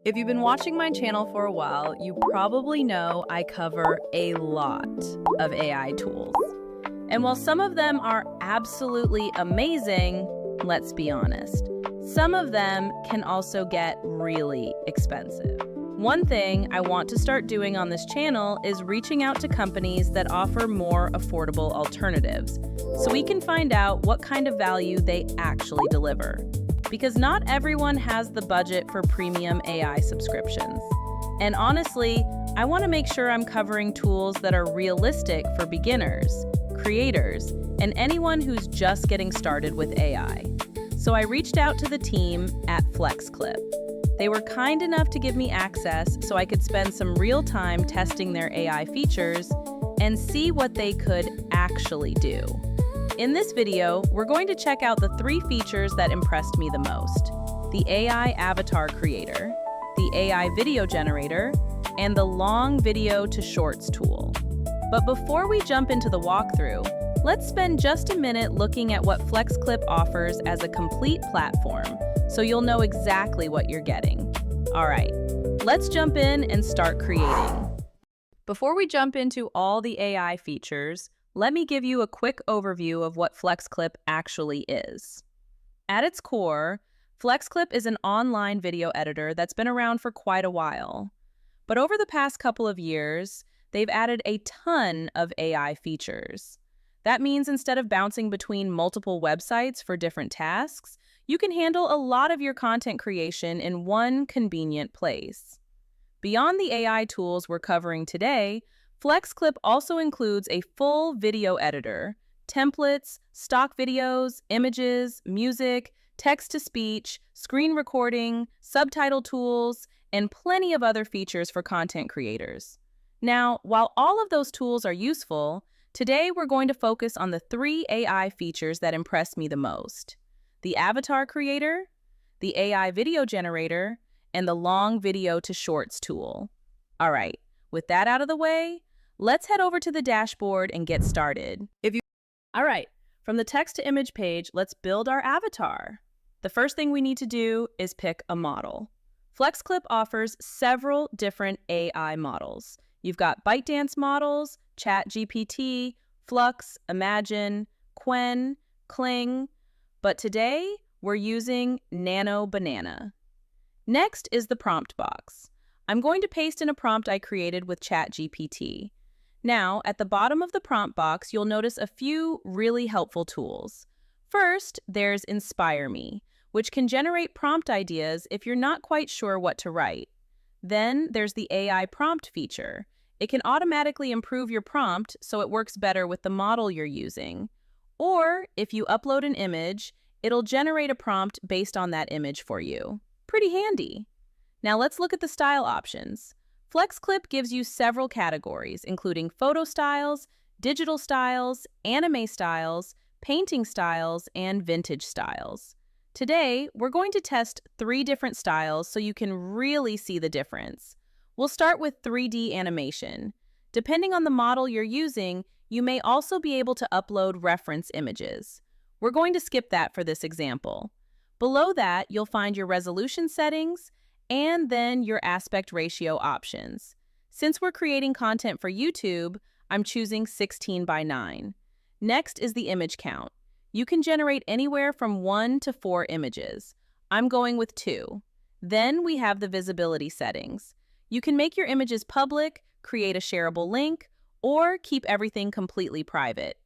If you've been watching my channel for a while, you probably know I cover a lot of AI tools. And while some of them are absolutely amazing, let's be honest, some of them can also get really expensive. One thing I want to start doing on this channel is reaching out to companies that offer more affordable alternatives, so we can find out what kind of value they actually deliver. Because not everyone has the budget for premium AI subscriptions. And honestly, I want to make sure I'm covering tools that are realistic for beginners, creators, and anyone who's just getting started with AI. So I reached out to the team at FlexClip. They were kind enough to give me access so I could spend some real time testing their AI features and see what they could actually do. In this video, we're going to check out the 3 features that impressed me the most: the AI avatar creator, the AI video generator, and the long video to shorts tool. But before we jump into the walkthrough, let's spend just a minute looking at what FlexClip offers as a complete platform, so you'll know exactly what you're getting. All right, let's jump in and start creating. Before we jump into all the AI features, let me give you a quick overview of what FlexClip actually is. At its core, FlexClip is an online video editor that's been around for quite a while. But over the past couple of years, they've added a ton of AI features. That means instead of bouncing between multiple websites for different tasks, you can handle a lot of your content creation in one convenient place. Beyond the AI tools we're covering today, FlexClip also includes a full video editor, templates, stock videos, images, music, text-to-speech, screen recording, subtitle tools, and plenty of other features for content creators. Now, while all of those tools are useful, today we're going to focus on the 3 AI features that impressed me the most: the avatar creator, the AI video generator, and the long video to shorts tool. All right, with that out of the way, let's head over to the dashboard and get started. All right, from the text to image page, let's build our avatar. The first thing we need to do is pick a model. FlexClip offers several different AI models. You've got ByteDance models, ChatGPT, Flux, Imagine, Qwen, Kling, but today we're using Nano Banana. Next is the prompt box. I'm going to paste in a prompt I created with ChatGPT. Now, at the bottom of the prompt box, you'll notice a few really helpful tools. First, there's Inspire Me, which can generate prompt ideas if you're not quite sure what to write. Then there's the AI prompt feature. It can automatically improve your prompt so it works better with the model you're using. Or, if you upload an image, it'll generate a prompt based on that image for you. Pretty handy. Now let's look at the style options. FlexClip gives you several categories, including photo styles, digital styles, anime styles, painting styles, and vintage styles. Today, we're going to test 3 different styles so you can really see the difference. We'll start with 3D animation. Depending on the model you're using, you may also be able to upload reference images. We're going to skip that for this example. Below that, you'll find your resolution settings, and then your aspect ratio options. Since we're creating content for YouTube, I'm choosing 16:9. Next is the image count. You can generate anywhere from 1 to 4 images. I'm going with 2. Then we have the visibility settings. You can make your images public, create a shareable link, or keep everything completely private.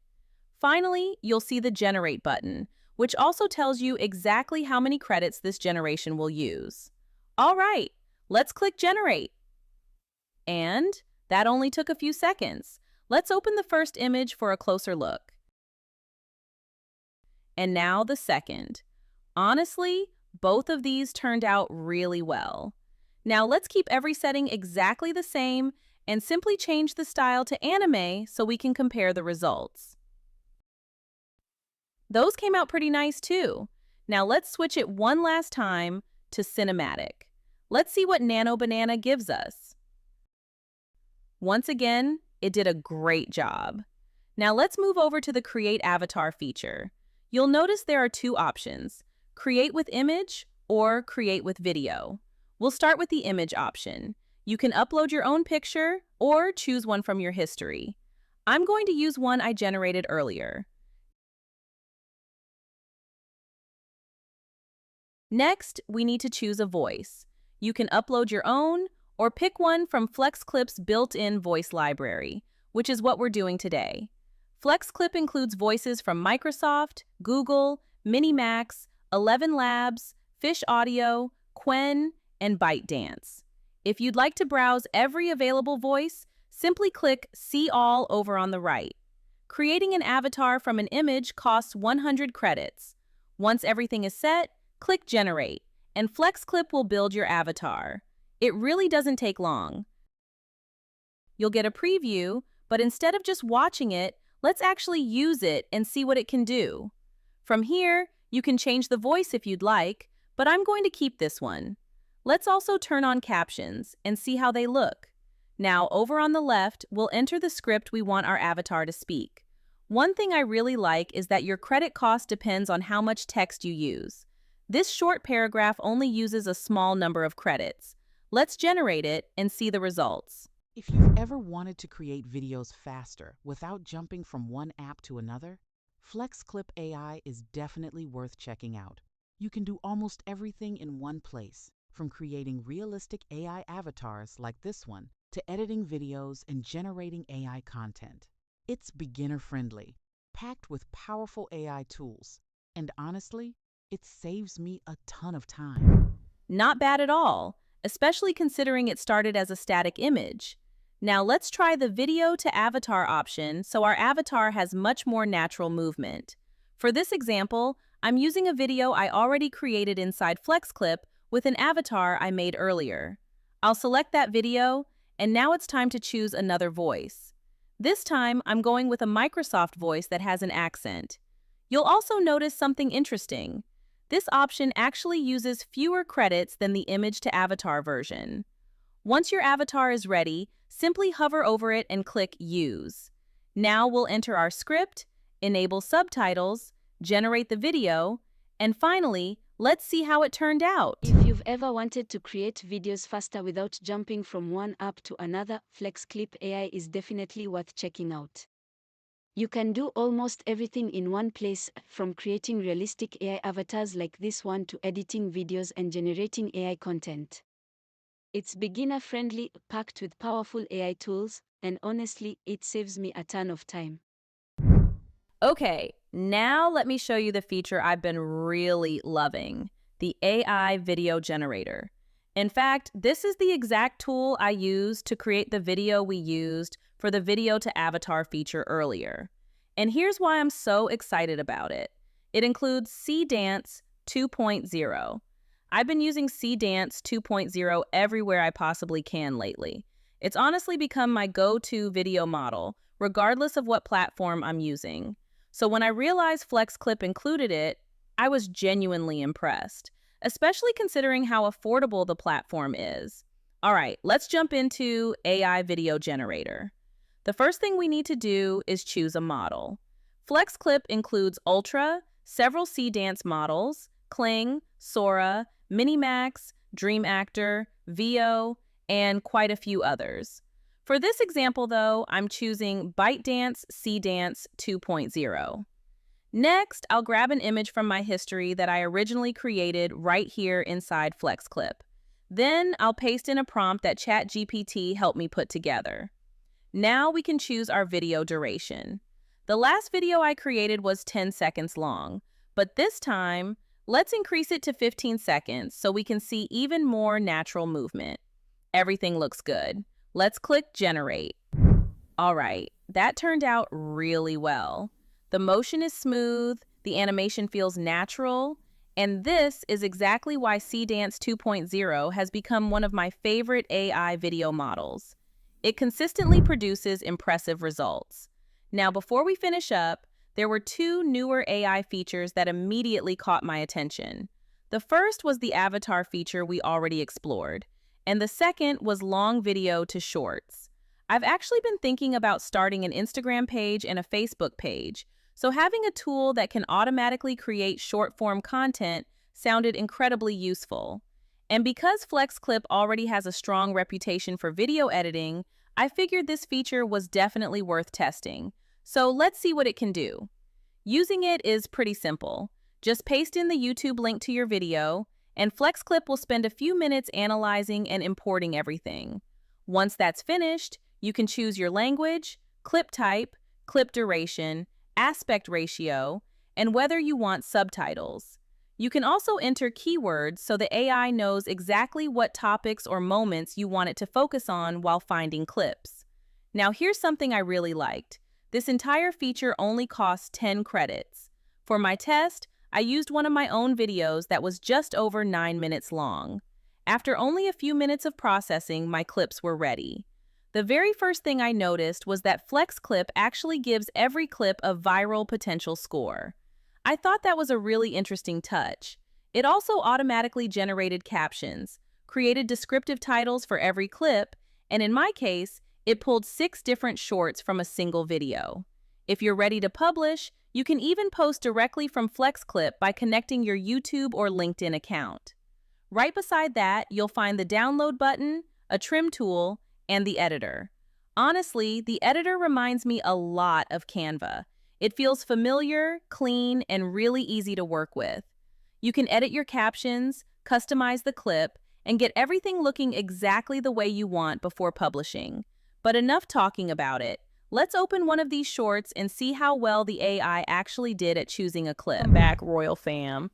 Finally, you'll see the Generate button, which also tells you exactly how many credits this generation will use. All right, let's click Generate. And that only took a few seconds. Let's open the first image for a closer look. And now the second. Honestly, both of these turned out really well. Now let's keep every setting exactly the same and simply change the style to anime so we can compare the results. Those came out pretty nice too. Now let's switch it one last time to cinematic. Let's see what Nano Banana gives us. Once again, it did a great job. Now let's move over to the Create Avatar feature. You'll notice there are 2 options: Create with Image or Create with Video. We'll start with the image option. You can upload your own picture or choose one from your history. I'm going to use one I generated earlier. Next, we need to choose a voice. You can upload your own or pick one from FlexClip's built-in voice library, which is what we're doing today. FlexClip includes voices from Microsoft, Google, Minimax, 11 Labs, Fish Audio, Qwen, and ByteDance. If you'd like to browse every available voice, simply click See All over on the right. Creating an avatar from an image costs 100 credits. Once everything is set, click Generate, and FlexClip will build your avatar. It really doesn't take long. You'll get a preview, but instead of just watching it, let's actually use it and see what it can do. From here, you can change the voice if you'd like, but I'm going to keep this one. Let's also turn on captions and see how they look. Now, over on the left, we'll enter the script we want our avatar to speak. One thing I really like is that your credit cost depends on how much text you use. This short paragraph only uses a small number of credits. Let's generate it and see the results. If you've ever wanted to create videos faster without jumping from one app to another, FlexClip AI is definitely worth checking out. You can do almost everything in one place, from creating realistic AI avatars like this one to editing videos and generating AI content. It's beginner-friendly, packed with powerful AI tools, and honestly, it saves me a ton of time. Not bad at all, especially considering it started as a static image. Now let's try the video to avatar option so our avatar has much more natural movement. For this example, I'm using a video I already created inside FlexClip with an avatar I made earlier. I'll select that video, and now it's time to choose another voice. This time, I'm going with a Microsoft voice that has an accent. You'll also notice something interesting. This option actually uses fewer credits than the image to avatar version. Once your avatar is ready, simply hover over it and click Use. Now we'll enter our script, enable subtitles, generate the video, and finally, let's see how it turned out. If you've ever wanted to create videos faster without jumping from one app to another, FlexClip AI is definitely worth checking out. You can do almost everything in one place, from creating realistic AI avatars like this one to editing videos and generating AI content. It's beginner-friendly, packed with powerful AI tools, and honestly, it saves me a ton of time. Okay, now let me show you the feature I've been really loving, the AI video generator. In fact, this is the exact tool I used to create the video we used for the video to avatar feature earlier. And here's why I'm so excited about it. It includes Seedance 2.0. I've been using Seedance 2.0 everywhere I possibly can lately. It's honestly become my go-to video model, regardless of what platform I'm using. So when I realized FlexClip included it, I was genuinely impressed, especially considering how affordable the platform is. All right, let's jump into AI Video Generator. The first thing we need to do is choose a model. FlexClip includes Ultra, several Seedance models, Kling, Sora, Minimax, Dream Actor, VO, and quite a few others. For this example, though, I'm choosing ByteDance Seedance 2.0. Next, I'll grab an image from my history that I originally created right here inside FlexClip. Then I'll paste in a prompt that ChatGPT helped me put together. Now we can choose our video duration. The last video I created was 10 seconds long, but this time, let's increase it to 15 seconds so we can see even more natural movement. Everything looks good. Let's click Generate. All right, that turned out really well. The motion is smooth, the animation feels natural, and this is exactly why Seedance 2.0 has become one of my favorite AI video models. It consistently produces impressive results. Now, before we finish up, there were two newer AI features that immediately caught my attention. The first was the avatar feature we already explored, and the second was long video to shorts. I've actually been thinking about starting an Instagram page and a Facebook page, so having a tool that can automatically create short-form content sounded incredibly useful. And because FlexClip already has a strong reputation for video editing, I figured this feature was definitely worth testing. So let's see what it can do. Using it is pretty simple. Just paste in the YouTube link to your video, and FlexClip will spend a few minutes analyzing and importing everything. Once that's finished, you can choose your language, clip type, clip duration, aspect ratio, and whether you want subtitles. You can also enter keywords so the AI knows exactly what topics or moments you want it to focus on while finding clips. Now here's something I really liked. This entire feature only costs 10 credits. For my test, I used one of my own videos that was just over 9 minutes long. After only a few minutes of processing, my clips were ready. The very first thing I noticed was that FlexClip actually gives every clip a viral potential score. I thought that was a really interesting touch. It also automatically generated captions, created descriptive titles for every clip, and in my case, it pulled 6 different shorts from a single video. If you're ready to publish, you can even post directly from FlexClip by connecting your YouTube or LinkedIn account. Right beside that, you'll find the download button, a trim tool, and the editor. Honestly, the editor reminds me a lot of Canva. It feels familiar, clean, and really easy to work with. You can edit your captions, customize the clip, and get everything looking exactly the way you want before publishing. But enough talking about it. Let's open one of these shorts and see how well the AI actually did at choosing a clip. Back, Royal Fam.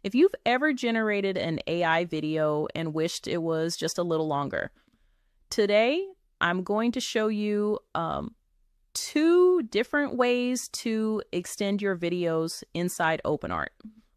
If you've ever generated an AI video and wished it was just a little longer, today I'm going to show you 2 different ways to extend your videos inside OpenArt.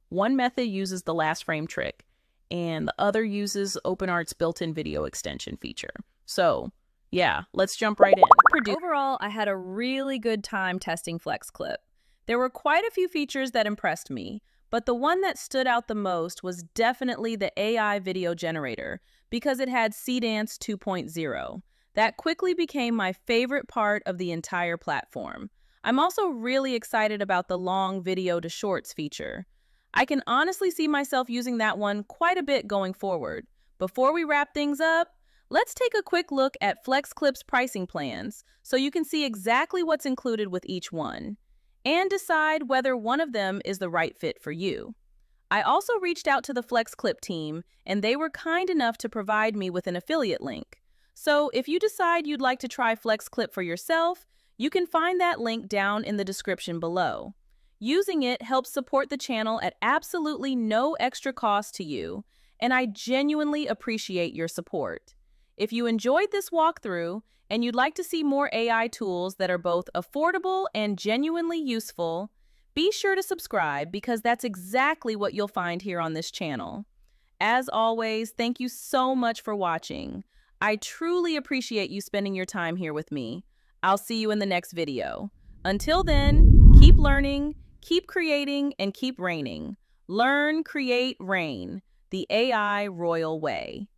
One method uses the last frame trick, and the other uses OpenArt's built-in video extension feature. So, yeah, let's jump right in. Overall, I had a really good time testing FlexClip. There were quite a few features that impressed me, but the one that stood out the most was definitely the AI video generator because it had Seedance 2.0. That quickly became my favorite part of the entire platform. I'm also really excited about the long video to shorts feature. I can honestly see myself using that one quite a bit going forward. Before we wrap things up, let's take a quick look at FlexClip's pricing plans so you can see exactly what's included with each one and decide whether one of them is the right fit for you. I also reached out to the FlexClip team, and they were kind enough to provide me with an affiliate link. So if you decide you'd like to try FlexClip for yourself, you can find that link down in the description below. Using it helps support the channel at absolutely no extra cost to you, and I genuinely appreciate your support. If you enjoyed this walkthrough and you'd like to see more AI tools that are both affordable and genuinely useful, be sure to subscribe because that's exactly what you'll find here on this channel. As always, thank you so much for watching. I truly appreciate you spending your time here with me. I'll see you in the next video. Until then, keep learning, keep creating, and keep reigning. Learn, create, reign. The AI Royal Way.